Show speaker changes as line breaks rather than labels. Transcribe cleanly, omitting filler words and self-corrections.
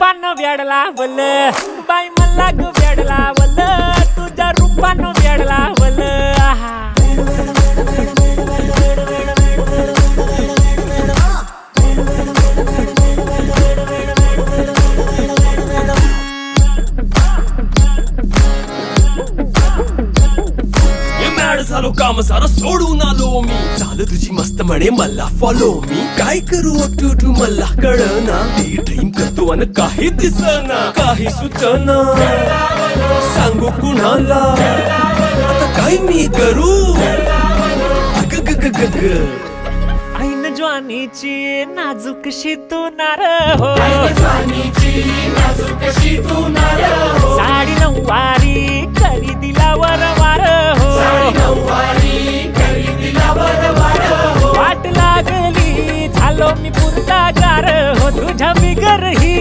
रूपानं वेड लावल बाई मला ग वेड लावल तुझ्या रूपानं वेड लावल आहा
झालो काम सारं सोडून आलो मी झालं तुझी मस्त म्हणे मला फॉलो मी काय करू टू मला कळना ती ड्रीम करतो आणि काही दिसना काही सुचना सांगू कुणाला आता काय मी करू
ऐन ज्वानीची नाजूकशी तू नार हो साडी नऊवारी करी दिला वरवार हो वाट लागली झालो मी पुरता गार हो तुझ्या बिगर ही